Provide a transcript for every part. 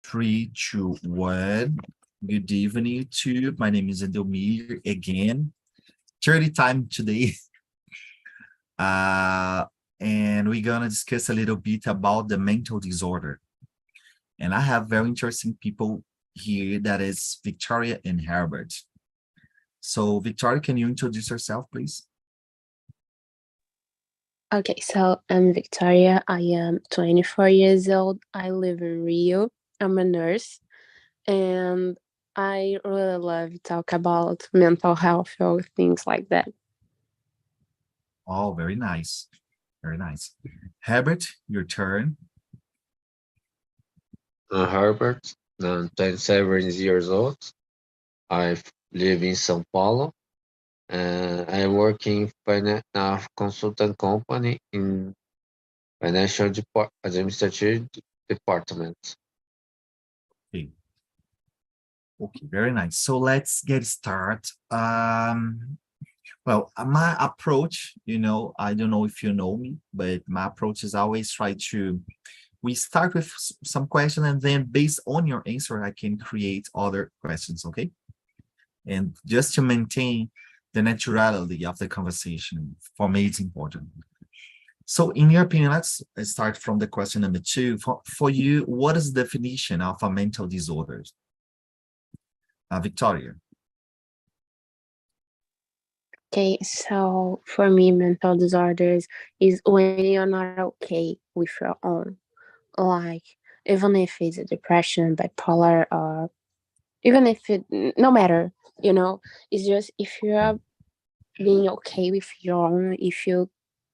Three, two, one. Good evening to you. My name is Edomir again. 30 time today. And we're gonna discuss a little bit about the mental disorder. And I have very interesting people here, that is Victoria and Herbert. So Victoria, can you introduce yourself, please? Okay, so I'm Victoria. I am 24 years old. I live in Rio. I'm a nurse, and I really love to talk about mental health or things like that. Oh, very nice. Very nice. Herbert, your turn. I'm Herbert. I'm 27 years old. I live in São Paulo, and I work in a consultant company in financial administrative department. Okay. Okay, very nice. So let's get started. Well, my approach, I don't know if you know me, but my approach is always try to, we start with some question, and then based on your answer, I can create other questions, okay? And just to maintain the naturality of the conversation, for me, it's important. So in your opinion, let's start from the question number two. For you, what is the definition of a mental disorder? Victoria. Okay, so for me, mental disorders is when you're not okay with your own. Like, even if it's a depression, bipolar, or even if it, no matter, it's just if you're being okay with your own, if you're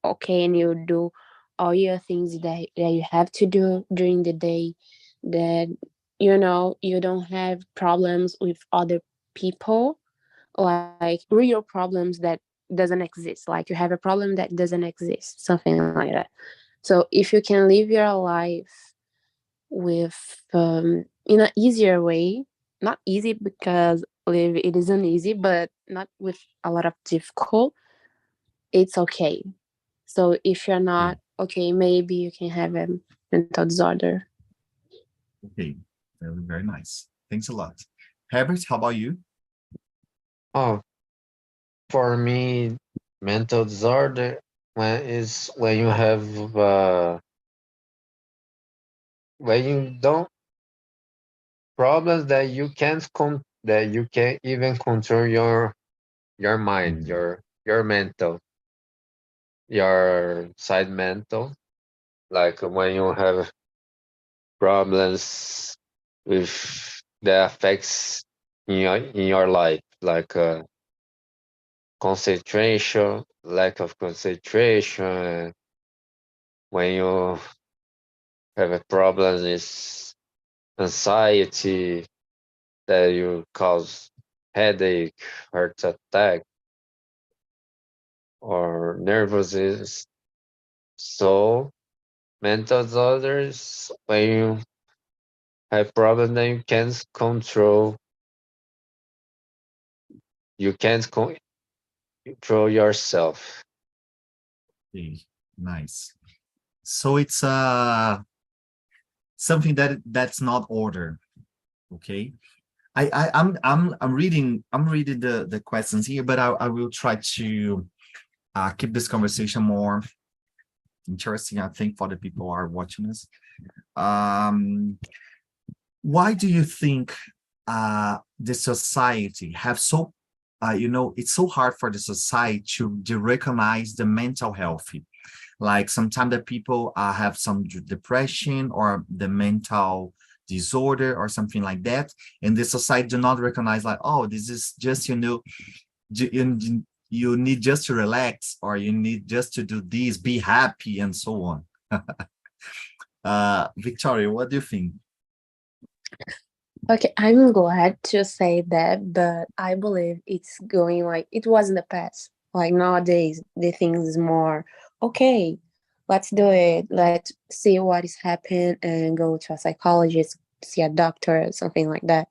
okay and you do all your things that you have to do during the day, that you don't have problems with other people, like real problems that doesn't exist, like you have a problem that doesn't exist, something like that. So if you can live your life with in an easier way, not easy because live it isn't easy, but not with a lot of difficult, it's okay. So if you're not okay, maybe you can have a mental disorder. Okay, very, very nice. Thanks a lot. Herbert, how about you? Oh, for me, mental disorder when you have when you don't problems that you can't even control your mind, Mhm. your mental, your side mental, like when you have problems with that affects in your life, like concentration, lack of concentration. When you have a problem is anxiety that you cause headache, heart attack, or nervousness. So mental disorders when you have problem that you can't control, you can't control yourself. Okay, nice. So it's something that's not order. Okay. I'm reading the questions here, but I will try to keep this conversation more interesting, I think, for the people who are watching us. Um, why do you think the society have so it's so hard for the society to recognize the mental health? Like sometimes the people have some depression or the mental disorder or something like that, and the society do not recognize, like, oh, this is just, you need just to relax, or you need just to do this, be happy, and so on. Victoria, what do you think? Okay, I'm glad to say that, but I believe it's going like it was in the past. Like nowadays, the things is more okay. Let's do it. Let's see what is happening and go to a psychologist, see a doctor, something like that.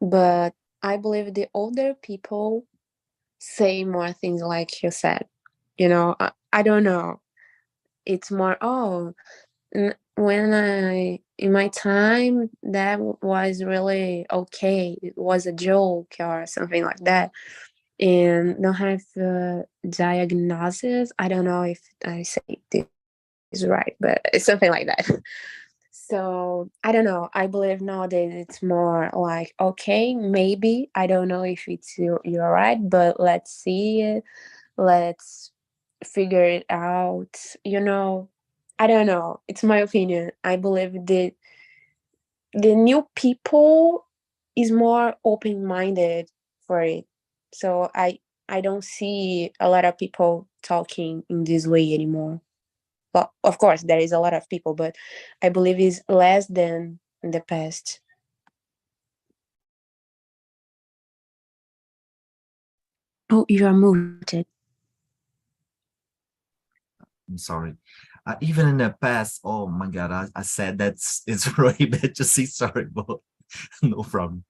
But I believe the older people say more things like you said. I don't know. It's more, oh, when I in my time that was really okay. It was a joke or something like that, and don't have diagnosis. I don't know if I say this is right, but it's something like that. So I don't know. I believe nowadays it's more like okay, maybe I don't know if it's you're right, but let's see it. Let's figure it out. I don't know. It's my opinion. I believe the new people is more open minded for it. So I don't see a lot of people talking in this way anymore. Well, of course, there is a lot of people, but I believe it's less than in the past. Oh, you are muted. I'm sorry. Even in the past, oh my God, I said it's really bad to say sorry, but no problem.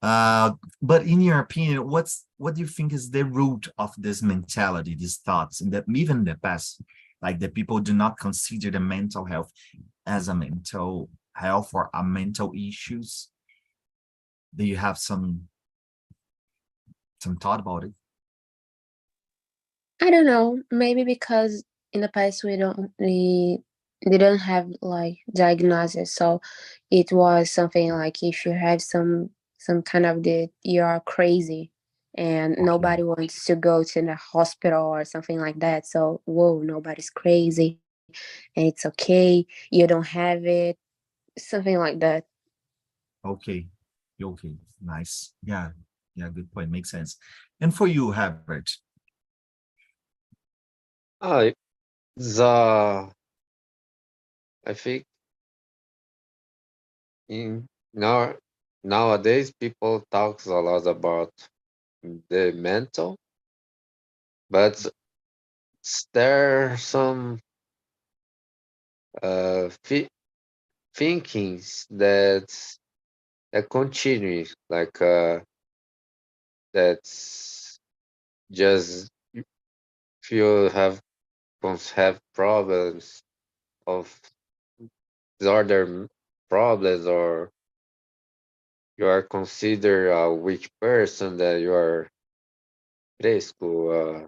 But in your opinion, what do you think is the root of this mentality, these thoughts, and that even in the past, like the people do not consider the mental health as a mental health or a mental issues? Do you have some thought about it? I don't know. Maybe because in the past we didn't have like diagnosis, so it was something like if you have some kind of the you are crazy, and Okay. nobody wants to go to the hospital or something like that. So whoa, nobody's crazy, and it's okay. You don't have it, something like that. Okay. Okay. Nice. Yeah. Yeah. Good point. Makes sense. And for you, Herbert, Uh, the I think in now nowadays people talks a lot about the mental, but there are some thinkings that continue like that's just if you have problems of disorder problems or you are considered a weak person that you are fresco,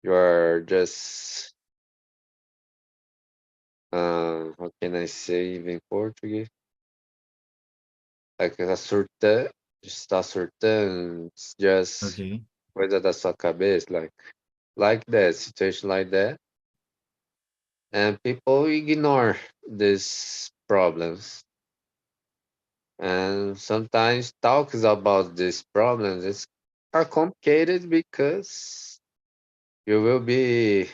you are just how can I say even in Portuguese? Like a surta, está surtando, it's just okay. coisa da sua cabeça, like that, situation like that. And people ignore these problems. And sometimes talks about these problems are complicated because you will be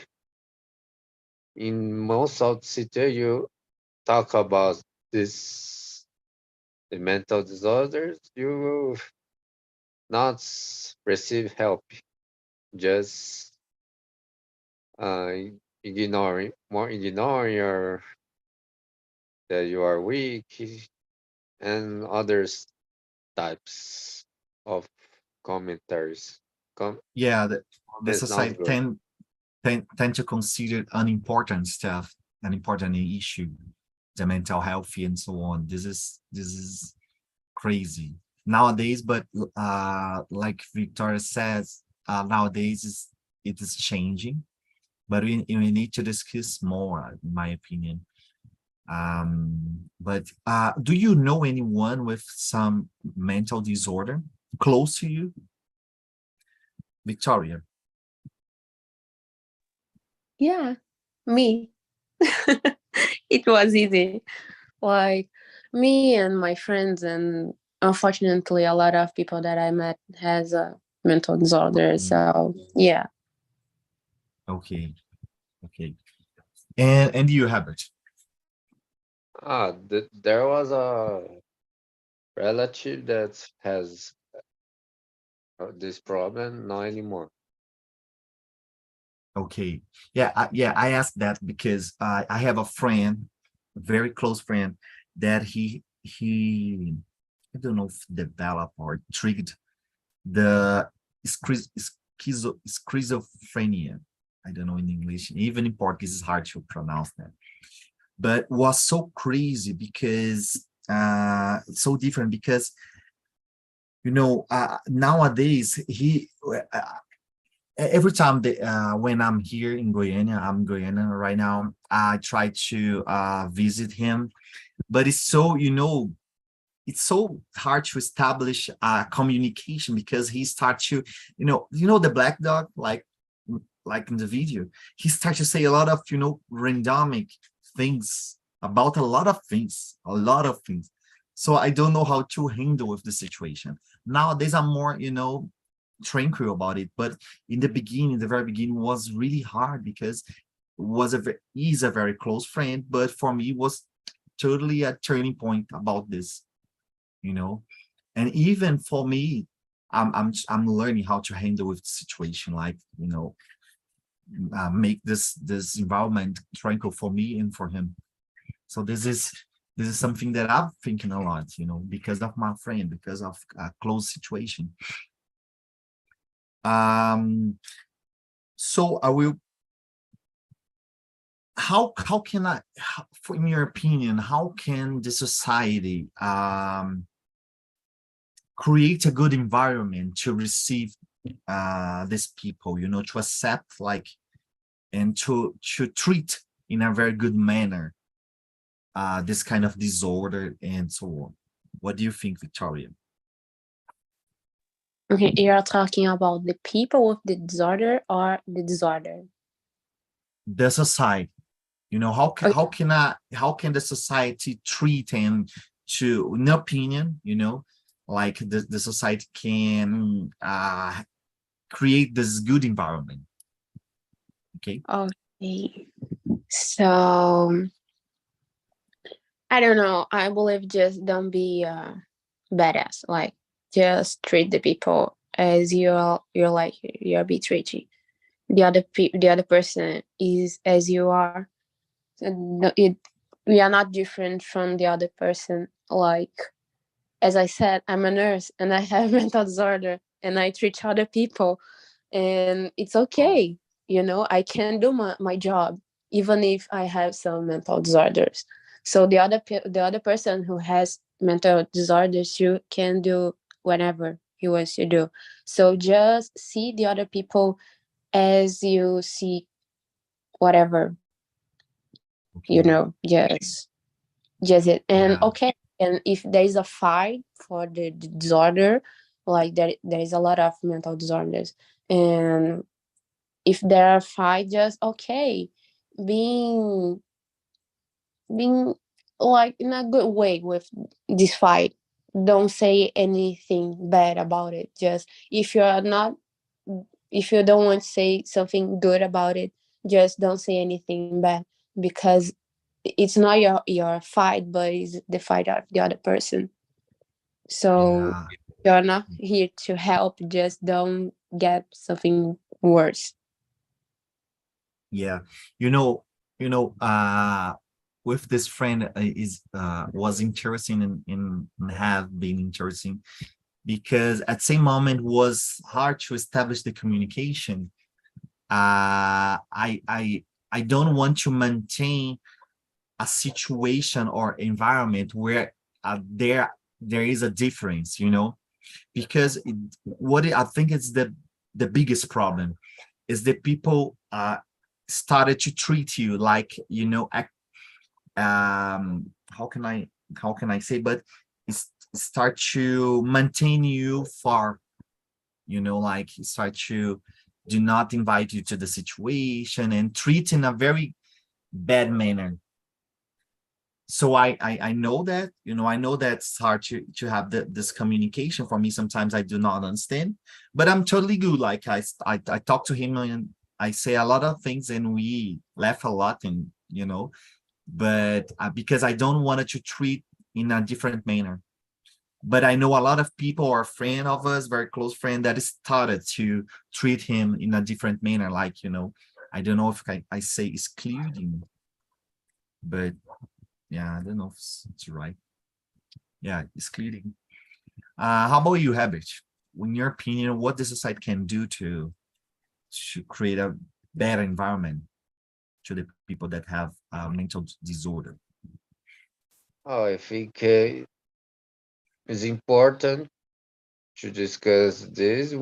in most of the city you talk about this the mental disorders, you will not receive help. Just uh, ignoring your that you are weak and others types of commentaries. Yeah. The Comments not society good. tend to consider unimportant stuff, an important issue, the mental health and so on. This is crazy nowadays. But like Victoria says, nowadays it is changing. But we need to discuss more, in my opinion. But do you know anyone with some mental disorder close to you, Victoria? Yeah, me. It was easy. Like me and my friends, and unfortunately, a lot of people that I met has a mental disorder. Okay, So yeah, okay, okay. And you have it. There was a relative that has this problem, not anymore. Okay. Yeah, yeah, I asked that because I have a friend, a very close friend, that he I don't know if developed or triggered the schizophrenia. I don't know in English. Even in Portuguese, it's hard to pronounce that. but was so crazy because so different because nowadays every time when I'm here in Guyana, I'm Guyana right now, I try to visit him, but it's so it's so hard to establish communication because he starts to the black dog, like in the video, he starts to say a lot of randomic things about a lot of things. So I don't know how to handle with the situation. Nowadays I'm more tranquil about it, but in the beginning, the very beginning was really hard because he's a very close friend, but for me it was totally a turning point about this. And even for me, I'm learning how to handle with the situation, like make this environment tranquil for me and for him. So this is something that I'm thinking a lot, because of my friend, because of a close situation. So I will. How can in your opinion, how can the society create a good environment to receive these people, to accept and to treat in a very good manner this kind of disorder and so on? What do you think, Victoria? Okay, you're talking about the people with the disorder or the disorder? The society. How can the society treat and to, in opinion, like the society can create this good environment? Okay. So I don't know. I believe just don't be badass. Like just treat the people as you're be treated. The other person is as you are. So we are not different from the other person. Like as I said, I'm a nurse and I have mental disorder and I treat other people, and it's okay. I can do my job even if I have some mental disorders. So the other person who has mental disorders, you can do whatever he wants to do. So just see the other people as you see whatever, Okay. just it. And Yeah. okay, and if there is a fight for the disorder, like there is a lot of mental disorders, and if there are fight, just okay, being being like in a good way with this fight. Don't say anything bad about it. Just if you don't want to say something good about it, just don't say anything bad, because it's not your fight, but it's the fight of the other person. So Yeah. you're not here to help. Just don't get something worse. Yeah. You know, with this friend was interesting and have been interesting because at same moment was hard to establish the communication. I don't want to maintain a situation or environment where there is a difference, because I think it's the biggest problem is that people started to treat you like how can I say, but start to maintain you far, like start to do not invite you to the situation and treat in a very bad manner. So I know that, I know that it's hard to have this communication. For me, sometimes I do not understand, but I'm totally good. Like I talk to him and I say a lot of things and we laugh a lot, and but because I don't want it to treat in a different manner. But I know a lot of people are friend of us, very close friend, that started to treat him in a different manner. Like, I don't know if I say excluding, but yeah, I don't know if it's right. Yeah, excluding. How about you, Habit? In your opinion, what the society can do to create a better environment to the people that have mental disorder? Oh, I think it's important to discuss this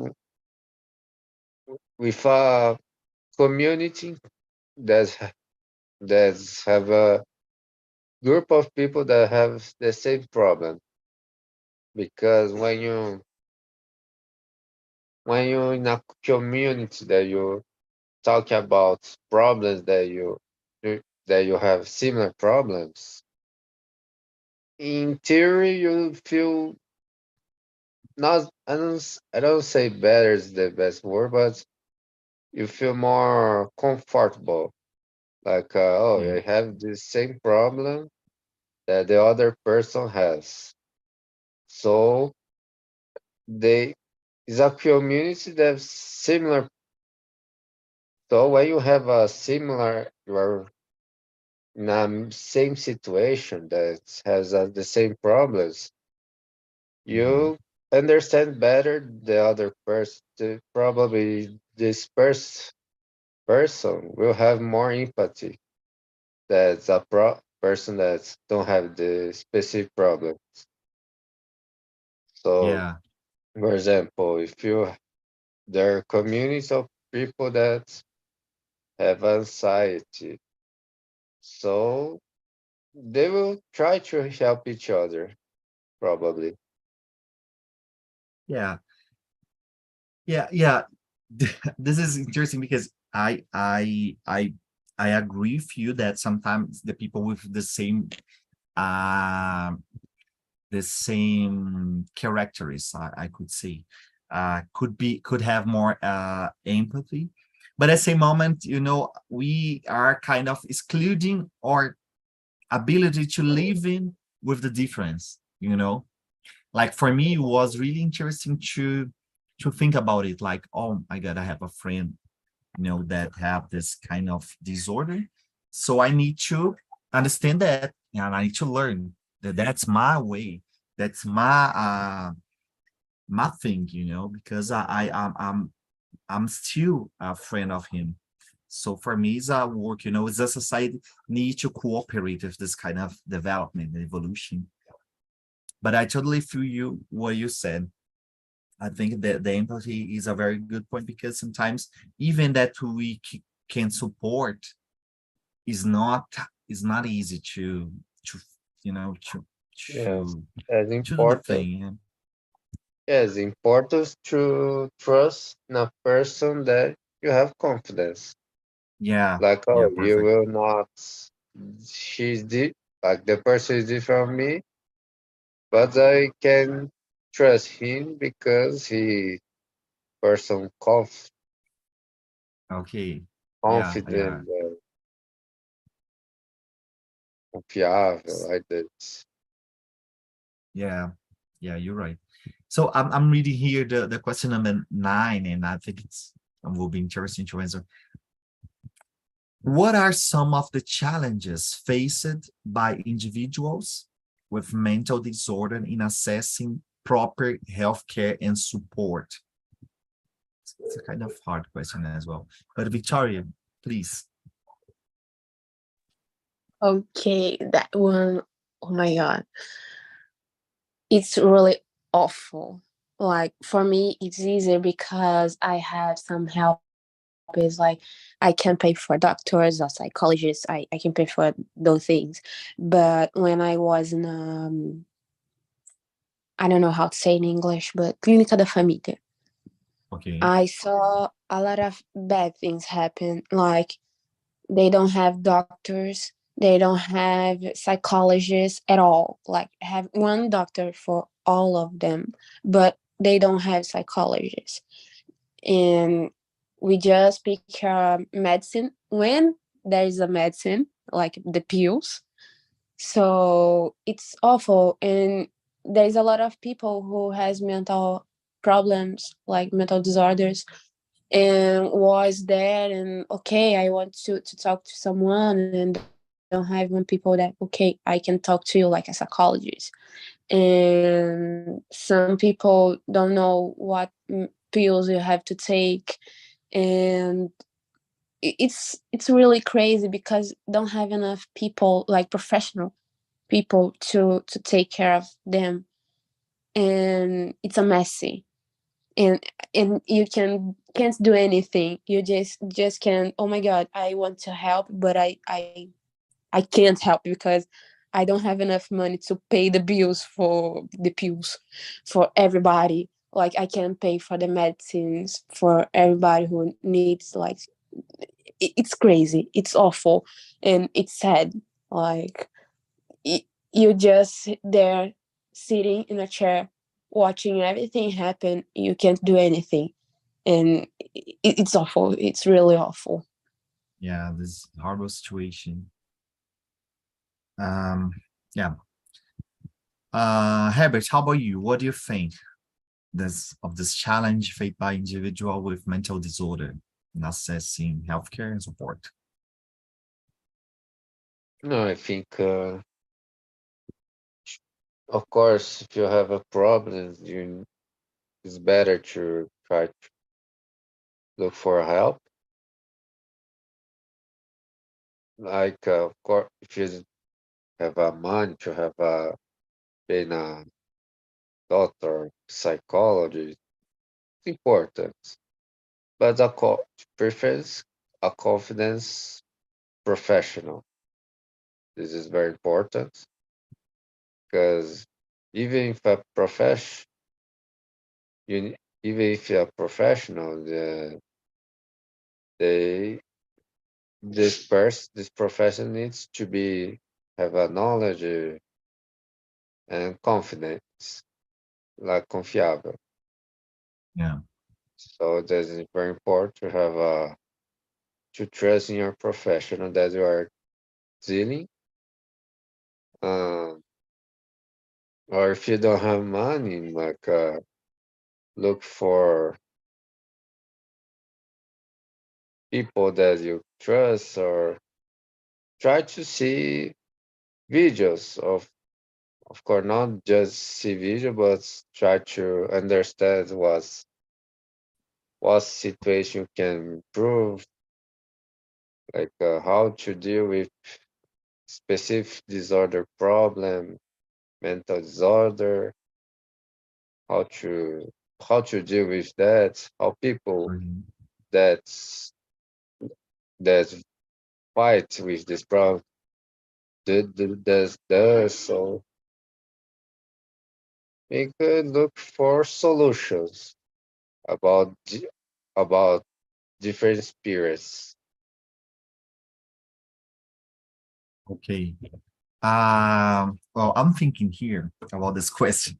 with a community that's have a group of people that have the same problem. Because when you in a community that you talk about problems that you have similar problems, in theory you feel not I don't say better is the best word, but you feel more comfortable. Like oh, Yeah, I have the same problem that the other person has. So they is a community that's similar. So when you have a similar, you are in a same situation that has the same problems, mhm. you understand better the other person. Probably this person will have more empathy. That's a person that don't have the specific problem. So, Yeah, for example, if you there are communities of people that have anxiety, so they will try to help each other, probably. yeah, yeah. This is interesting because I agree with you that sometimes the people with uh the same characteristics, I could say, could have more empathy, but at the same moment, we are kind of excluding our ability to live in with the difference. Like for me, it was really interesting to think about it. Like, oh my God, I have a friend, that have this kind of disorder. So I need to understand that, and I need to learn that that's my way. That's my thing, because I'm still a friend of him. So for me, it's a work, it's a society need to cooperate with this kind of development and evolution. But I totally feel what you said. I think that the empathy is a very good point because sometimes even that we can support is not easy to you know to Yes, to as to do the important. thing. Yeah, Yes, important to trust in a person that you have confidence. yeah, Like, yeah, oh, you perfect. will not. She's like the person is different from me, but I can trust him because he person Okay, yeah, yeah, confident, confiável, like that. yeah, yeah, you're right. So I'm reading here the question number 9, and I think it will be interesting to answer. What are some of the challenges faced by individuals with mental disorder in assessing proper healthcare and support? It's a kind of hard question as well. But Victoria, please. Okay, that one, oh my God, it's really awful. Like for me, it's easier because I have some help. Is like I can pay for doctors or psychologists. I can pay for those things. But when I was in I don't know how to say in English, but Clínica da Família, Okay. I saw a lot of bad things happen. Like they don't have doctors, they don't have psychologists at all. Like have one doctor for all of them, but they don't have psychologists. And we just pick medicine when there is a medicine, like the pills. So it's awful. And there's a lot of people who has mental problems, like mental disorders, and was there and okay, I want to talk to someone, and don't have one people that okay, I can talk to you like a psychologist. And some people don't know what pills you have to take, and it's really crazy because don't have enough people, like professional people, to take care of them, and it's a messy, and you can't do anything. You just can, oh my god, I want to help, but I can't help because I don't have enough money to pay the bills for everybody. Like I can't pay for the medicines for everybody who needs, like it's crazy, it's awful, and it's sad. Like you just there sitting in a chair watching everything happen. You can't do anything, and it's awful. It's really awful. Yeah, this horrible situation. Yeah. Herbert, how about you? What do you think of this challenge faced by individual with mental disorder in accessing healthcare and support? No, I think, of course, if you have a problem, it's better to try to look for help. Like, of course, if you have a money to have being a doctor, psychologist, it's important. But prefers a confidence professional. This is very important because even if a profession, even if you're a professional, they this profession needs to have a knowledge and confidence, like confiável. Yeah. So this is very important to have to trust in your professional that you are dealing. Um, or if you don't have money, like look for people that you trust, or try to see videos of course, not just see video, but try to understand what situation can improve, like how to deal with specific disorder problem, mental disorder, how to deal with that, how people Mhm. that's that fight with this problem does. So we could look for solutions about about different spirits. Okay. Well, I'm thinking here about this question.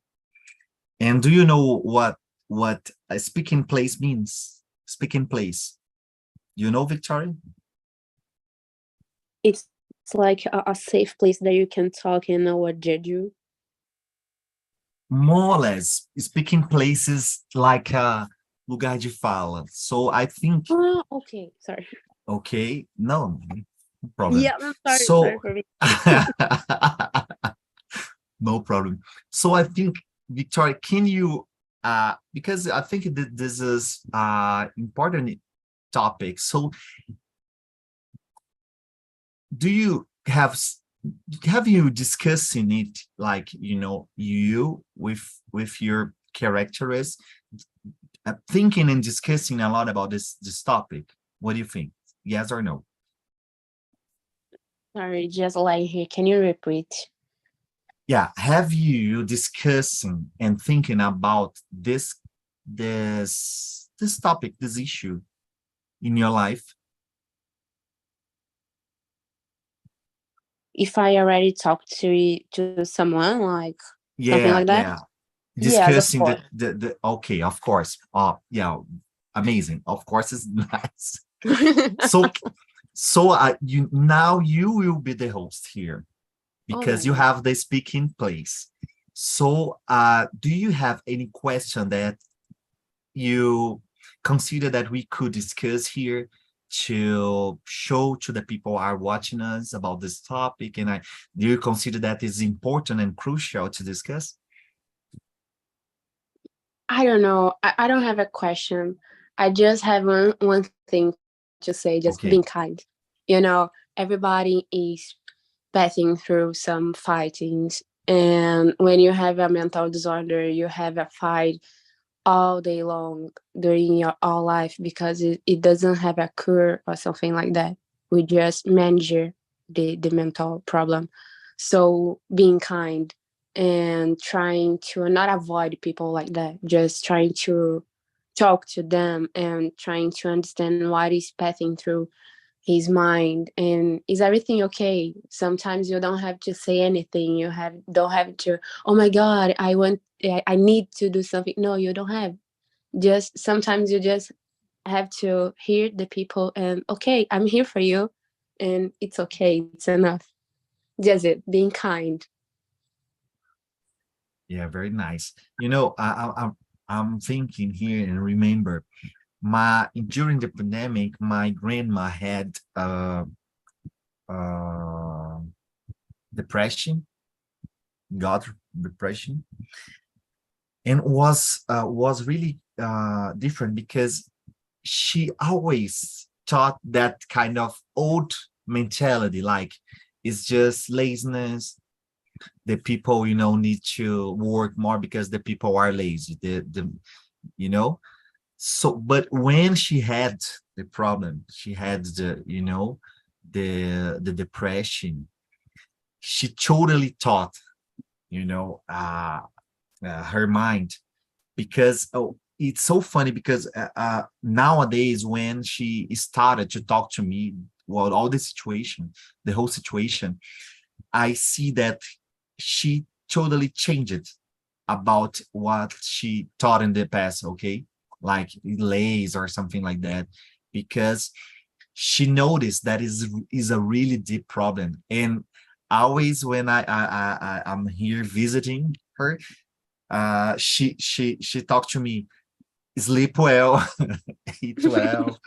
And do you know what a speaking place means? Speaking place. You know, Victoria? It's like a safe place that you can talk and no one judge you. More or less, speaking places like lugar de fala. So I think, Oh, okay, sorry. okay, no problem. Yeah, I'm sorry So for me. no problem. So I think, Victoria, can you, because I think that this is important topic. So do you have you discussing it, like, you know, you with your characteristics, thinking and discussing a lot about this topic? What do you think? Yes or no? Sorry, just like here. Can you repeat? Yeah, have you discussing and thinking about this topic, this issue in your life? If I already talked to someone, like something Yeah, like that? yeah. Yes, of Discussing course. the okay, of course. Yeah, amazing. Of course, it's nice. So you now you will be the host here Oh my because you god. have the speaking place. So do you have any question that you consider that we could discuss here to show to the people who are watching us about this topic? And do you consider that is important and crucial to discuss? I don't know. I don't have a question. I just have one thing to say. to say just Okay. being kind. You know, everybody is passing through some fightings, and when you have a mental disorder, you have a fight all day long during your all life because it doesn't have a cure or something like that. We just manage the mental problem. So being kind and trying to not avoid people like that, just trying to talk to them and trying to understand what is passing through his mind, and is everything okay. Sometimes you don't have to say anything, don't have to, oh my god, I need to do something. No, you don't have. Just sometimes you just have to hear the people and, okay, I'm here for you, and it's okay, it's enough. Just it, being kind. Yeah, very nice. You know, I'm thinking here and remember during the pandemic, my grandma had uh depression, got depression, and was really different because she always taught that kind of old mentality, like it's just laziness. The people, need to work more because the people are lazy. You know. So, but when she had the problem, she had the depression. She totally taught, you know, uh, her mind, because it's so funny because nowadays when she started to talk to me, well, all the whole situation, I see that she totally changed about what she taught in the past, okay? Like lays or something like that, because she noticed that is a really deep problem. And always when I'm here visiting her, she talked to me, sleep well, eat well,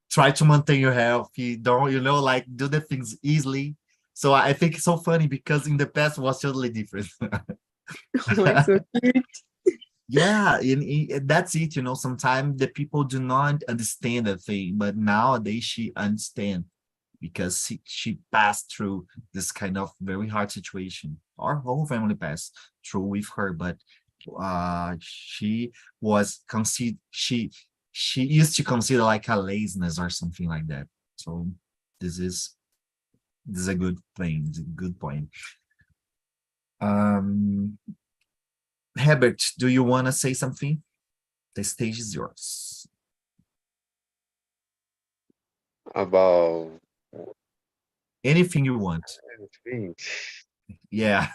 try to maintain your health. You don't, like do the things easily. So I think it's so funny because in the past was totally different. Oh, it's so cute. Yeah, and that's it. Sometimes the people do not understand a thing, but nowadays she understand because she passed through this kind of very hard situation. Our whole family passed through with her, but she was consider she used to consider like a laziness or something like that. So this is a good thing, it's a good point. Um, Herbert, do you want to say something? The stage is yours. About Anything you want. anything. Yeah.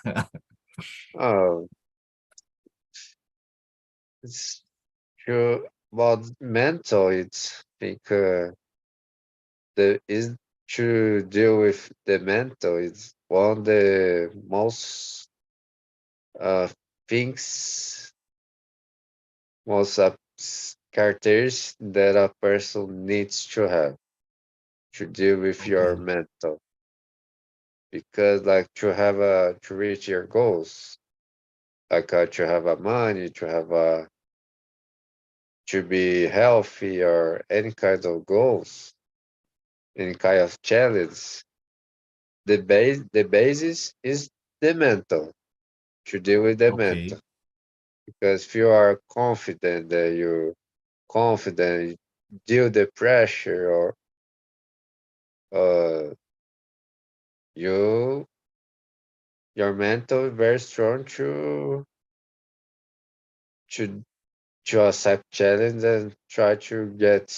Oh, it's true. About mental, it's think the is to deal with the mental is one of the most uh things, most characters that a person needs to have to deal with your Okay. mental, because like to reach your goals, like to have a money, to have a to be healthy, or any kind of goals, any kind of challenge, the basis is the mental, to deal with the Okay. mental. Because if you are confident that you confident, deal the pressure, or uh you your mental is very strong to to accept challenge and try to get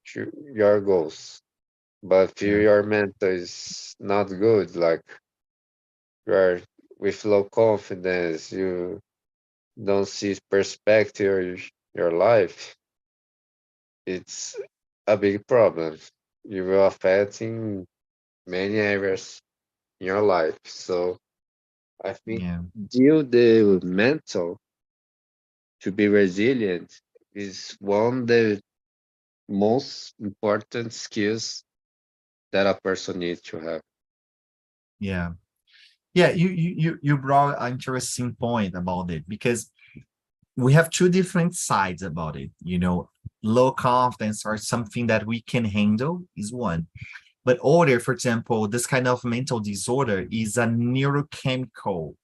to your goals. But if Yeah. your mental is not good, like you are with low confidence, you don't see perspective of your life, it's a big problem. You will affect in many areas in your life. So I think Yeah. deal the mental to be resilient is one of the most important skills that a person needs to have. Yeah. Yeah. You brought an interesting point about it because we have two different sides about it. low confidence or something that we can handle is one. But other, for example, this kind of mental disorder is a neurochemical.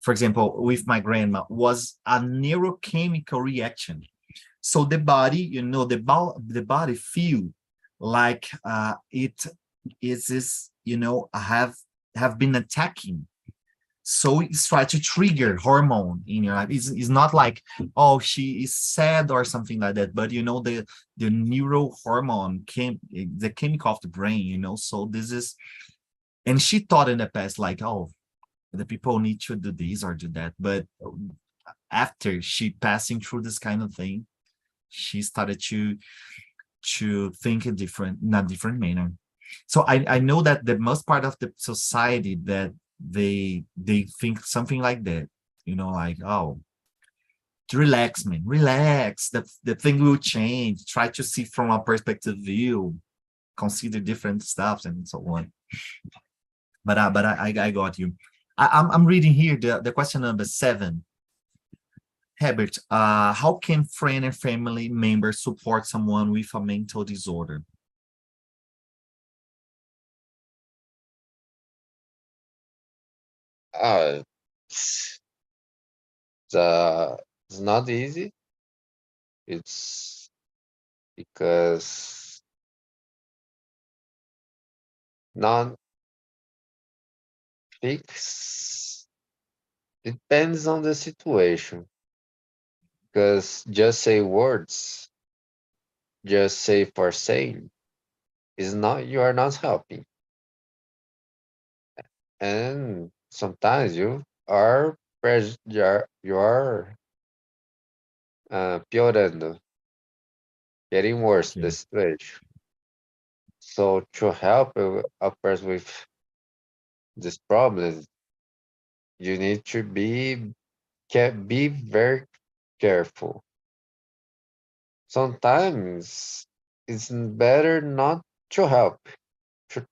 For example, with my grandma, was a neurochemical reaction. So the body, the body feel like it is this, have been attacking. So it's try to trigger hormone in your life. It's not like, oh, she is sad or something like that, but the neurohormone the chemical of the brain, so this is, and she thought in the past like, oh, the people need to do this or do that, but after she passing through this kind of thing, she started to think in a different manner. So I know that the most part of the society that they think something like that, like, oh, relax, man, relax. The thing will change. Try to see from a perspective view, consider different stuff and so on. But I got you. I'm reading here the question number 7. Herbert, how can friend and family members support someone with a mental disorder? Uh, it's not easy. It's because non-fix depends on the situation. Because just say words, just say for saying, is not you are not helping. And sometimes you are piorando, getting worse the Okay. situation. So to help a person with this problem, you need to be very careful. Sometimes it's better not to help. To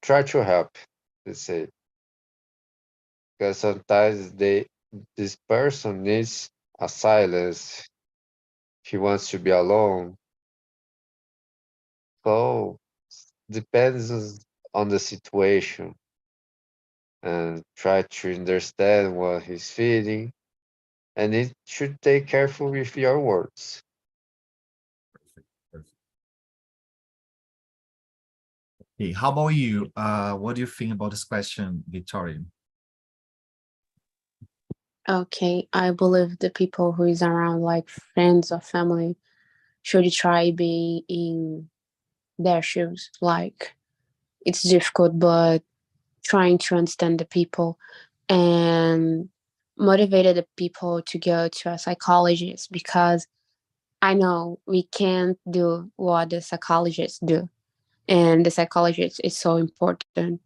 try to help, let's say, because sometimes this person needs a silence. He wants to be alone. So depends on the situation and try to understand what he's feeling. And it should take careful with your words. Perfect. Okay, how about you? What do you think about this question, Victoria? Okay, I believe the people who is around, like friends or family, should try being in their shoes. Like, it's difficult, but trying to understand the people and motivated the people to go to a psychologist, because I know we can't do what the psychologists do, and the psychologist is so important.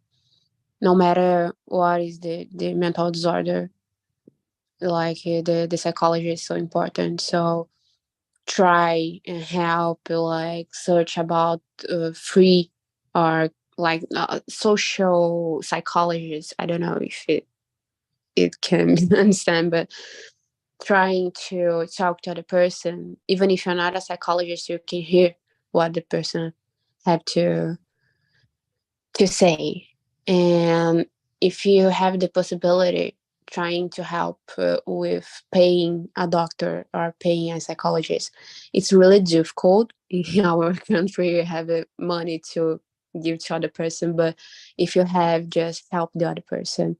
No matter what is the mental disorder, like the psychologist is so important. So try and help, like search about free or like social psychologists. I don't know if it can be understand, but trying to talk to the person, even if you're not a psychologist, you can hear what the person have to say. And if you have the possibility, trying to help with paying a doctor or paying a psychologist, it's really difficult in our country. You have money to give to other person, but if you have, just help the other person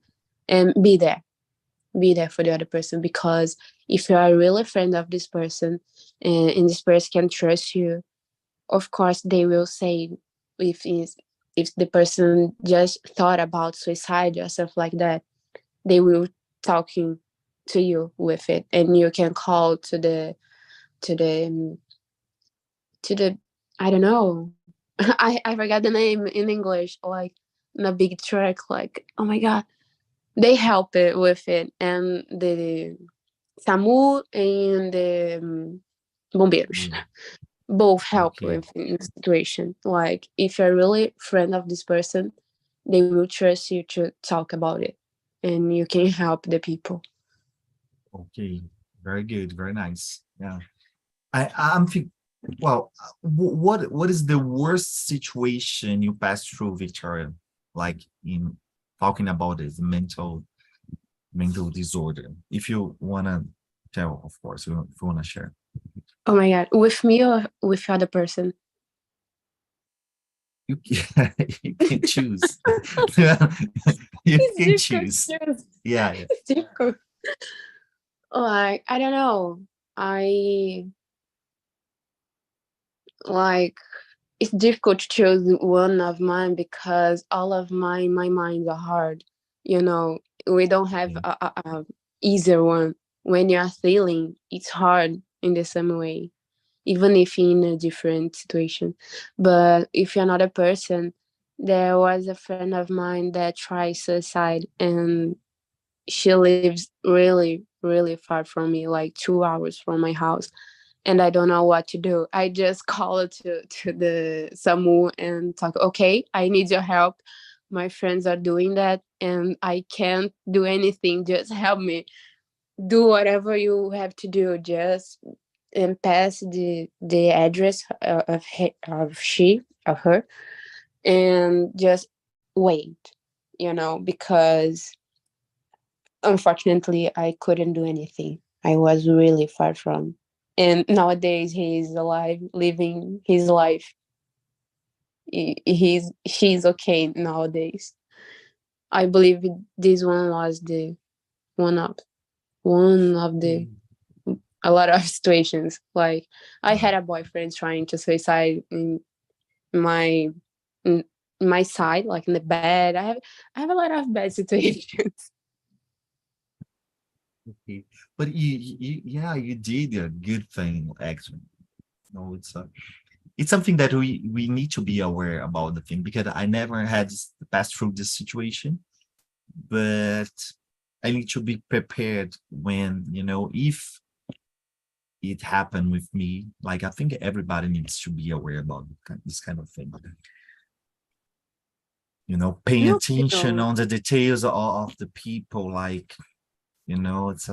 and be there for the other person, because if you are really a friend of this person, and this person can trust you, of course they will say, if is if the person just thought about suicide or stuff like that, they will talking to you with it, and you can call to the to the I don't know. I forgot the name in English, like in a big truck, like, oh my god, they help it with it, and the SAMU and the bombeiros Mm, both help okay. with in the situation. Like, if you're really friend of this person, they will trust you to talk about it, and you can help the people. Okay. Very good. Very nice. Yeah. I'm think Well, what is the worst situation you passed through, Victoria? Like in talking about this mental disorder. If you wanna tell, of course, if you wanna share. Oh my god, with me or with other person? You can, you can choose. You It's can difficult choose. to choose. Yeah, yeah. It's difficult. Like, I don't know. I like it's difficult to choose one of mine because all of my minds are hard. You know, we don't have Okay. a easier one. When you are feeling, it's hard in the same way, even if in a different situation. But if you're not a person, there was a friend of mine that tried suicide, and she lives really, really far from me, like 2 hours from my house, and I don't know what to do. I just call to the SAMU and talk, okay, I need your help. My friends are doing that and I can't do anything. Just help me. Do whatever you have to do. Just and pass the address of her, and just wait, because unfortunately I couldn't do anything. I was really far from. And nowadays he's alive, living his life. She's okay nowadays. I believe this one was the one of one of the Mm. a lot of situations. Like, I Wow. had a boyfriend trying to suicide my in my side, like in the bed. I have a lot of bad situations. Okay. But yeah, you did a good thing, actually. No, it's something that we need to be aware about the thing because I never had passed through this situation, but I need to be prepared when, if it happened with me. Like I think everybody needs to be aware about this kind of thing. Paying No, attention no. on the details of the people, like, it's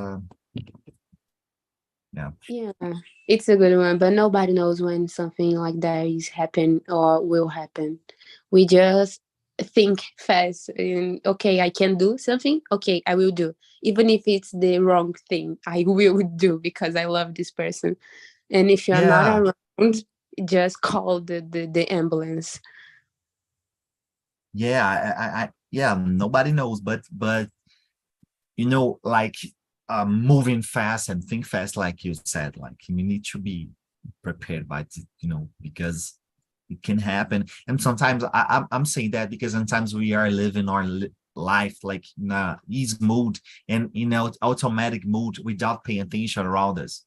yeah. Yeah, it's a good one, but nobody knows when something like that is happen or will happen. We just think fast and okay, I can do something. Okay, I will do. Even if it's the wrong thing, I will do because I love this person. And if you're not Yeah, around, just call the ambulance. yeah, yeah, nobody knows, but like moving fast and think fast, like you said, like you need to be prepared by it, because it can happen. And sometimes I'm saying that because sometimes we are living our life like in a easy mood and in automatic mood without paying attention around us,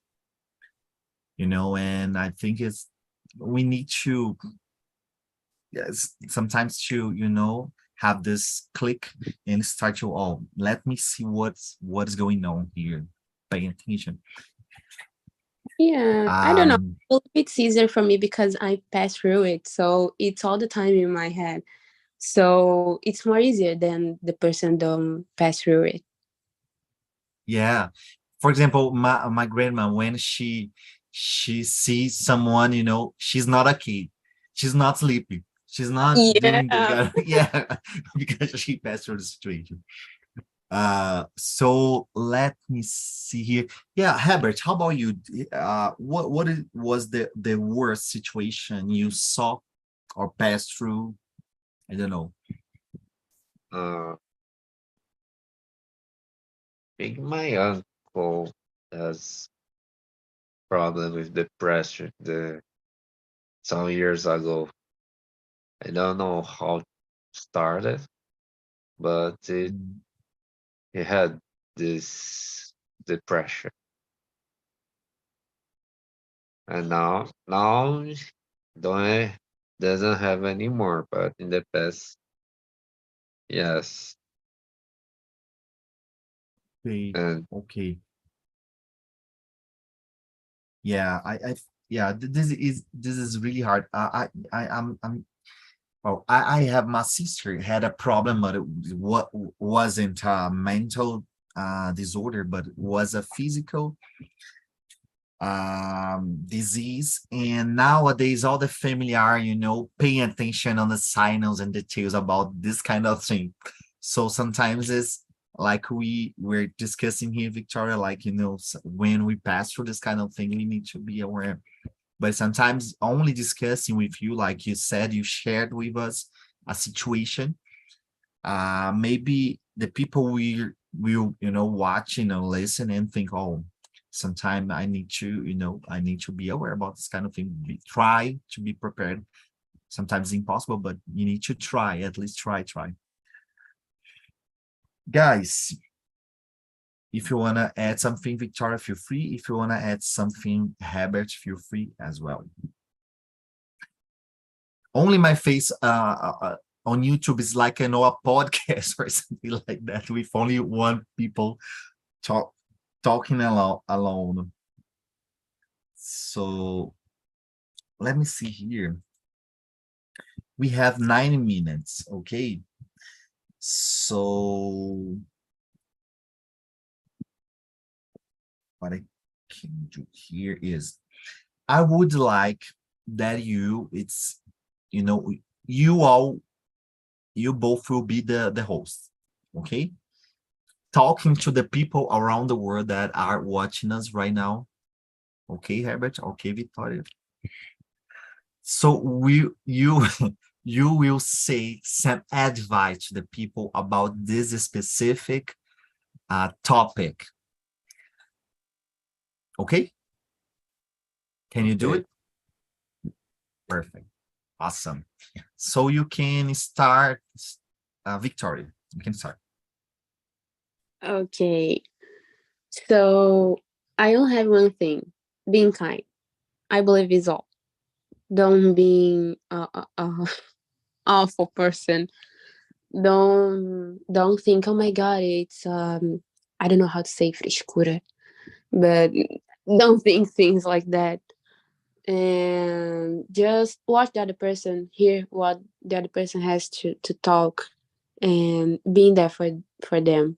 and I think we need to, yes, sometimes to, have this click and start to, oh, let me see what's going on here. Pay attention. Yeah, I don't know. Um, Well, it's easier for me because I pass through it, so it's all the time in my head. So it's more easier than the person don't pass through it. yeah. For example, my grandma, when she sees someone, she's not a kid, she's not sleeping, she's not doing the Yeah. yeah, because she passed through the situation. So let me see here. Yeah, Herbert, how about you? Was the worst situation you saw or passed through? I don't know. Uh, think my uncle has problem with depression some years ago. I don't know how it started, but Mm. he had this depression, and now don't doesn't have anymore. But in the past, yes, Okay, and okay. Yeah, yeah, this is really hard. I'm well, I have my sister had a problem, but what wasn't a mental disorder, but was a physical disease. And nowadays, all the family are, paying attention on the signals and details about this kind of thing. So sometimes it's like we're discussing here, Victoria, like, when we pass through this kind of thing, we need to be aware. But sometimes only discussing with you, like you said, you shared with us a situation. Maybe the people will, watching or listen and think, oh, sometime I need to be aware about this kind of thing. Try to be prepared. Sometimes it's impossible, but you need to try, at least try. Guys, if you want to add something, Victoria, feel free. If you want to add something, Herbert, feel free as well. Only my face on YouTube is like, a podcast or something like that, with only one people talking alone. So let me see here. We have 90 minutes, okay? So what I can do here is, I would like that you both will be the host, okay? Talking to the people around the world that are watching us right now. Okay, Herbert? Okay, Victoria? So you you will say some advice to the people about this specific topic. Okay? Can you do Okay. it? Perfect. Awesome. So you can start, Victoria. You can start. Okay. So I only have one thing: being kind. I believe is all. Don't be awful person. Don't think, oh my god, it's I don't know how to say frescura, but don't think things like that. And just watch the other person, hear what the other person has to talk, and being there for them.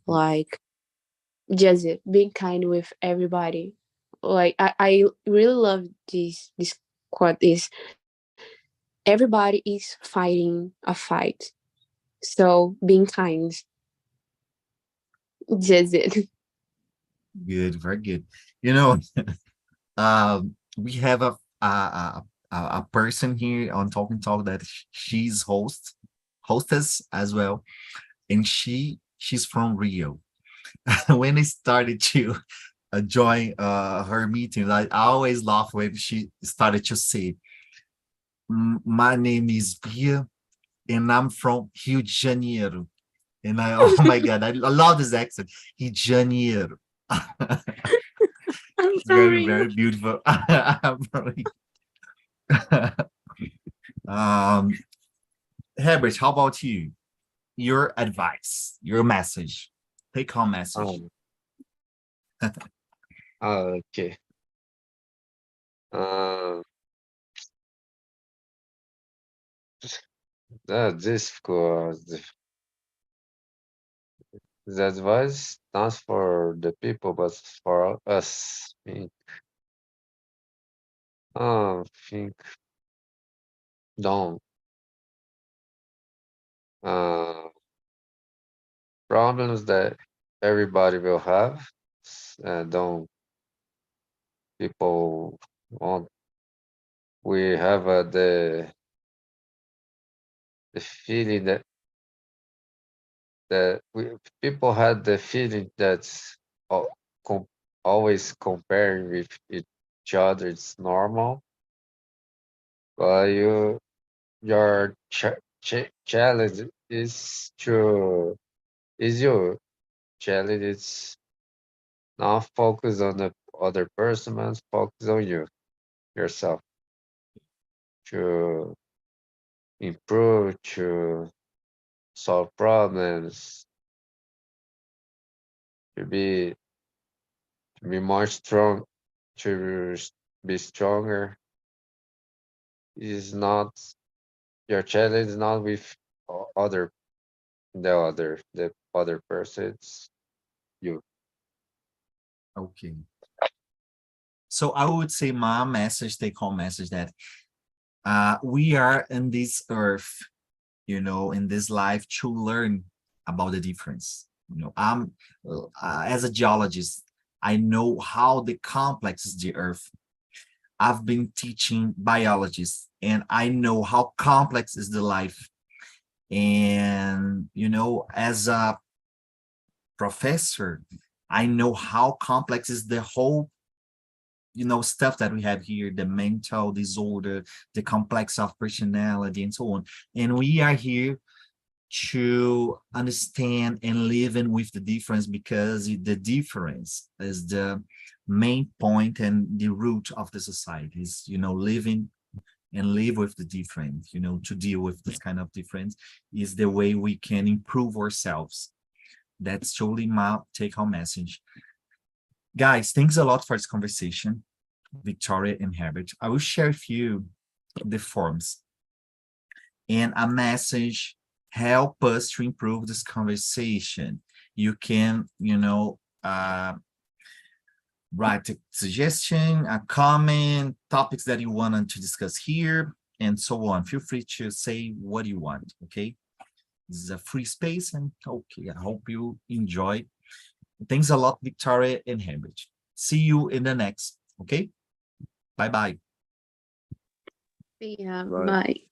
Like, just it, being kind with everybody. Like, I really love this quote is, everybody is fighting a fight. So being kind, just it. Good, very good. We have a person here on Talking Talk that she's hostess as well, and she's from Rio. When I started to join her meetings, I always laugh when she started to say, My name is Bia, and I'm from Rio de Janeiro." And oh my God, I love this accent. Rio de Janeiro. I'm Very, sorry. very beautiful. um, Herbert, how about you? Your advice, your message, take home message. Um, okay. Um, that's difficult. The advice not for the people, but for us. Think don't uh problems that everybody will have. Don't people want we have the feeling that people had the feeling that's com, always comparing with each other. It's normal, but your challenge is your challenge. It's not focus on the other person, man. Focus on yourself to improve, to solve problems, to be more strong, to be stronger. Is not your challenge is not with other the other person. It's you. Okay. So I would say my message, take home message, that we are in this earth, you know, in this life to learn about the difference. You know, I'm as a geologist, I know how the complex is the earth. I've been teaching biologists, and I know how complex is the life. And, you know, as a professor, I know how complex is the whole, you know, stuff that we have here, the mental disorder, the complex of personality, and so on. And we are here to understand and living with the difference, because the difference is the main point and the root of the society is, you know, living and live with the different, you know, to deal with this kind of difference is the way we can improve ourselves. That's totally my take-home message. Guys, thanks a lot for this conversation, Victoria and Herbert. I will share with you the forms and a message help us to improve this conversation. You can, you know, write a suggestion, a comment, topics that you want to discuss here, and so on. Feel free to say what you want, okay? This is a free space, and okay, I hope you enjoy. Thanks a lot, Victoria and Herbert. See you in the next, okay? Bye-bye. Yeah, Right. bye.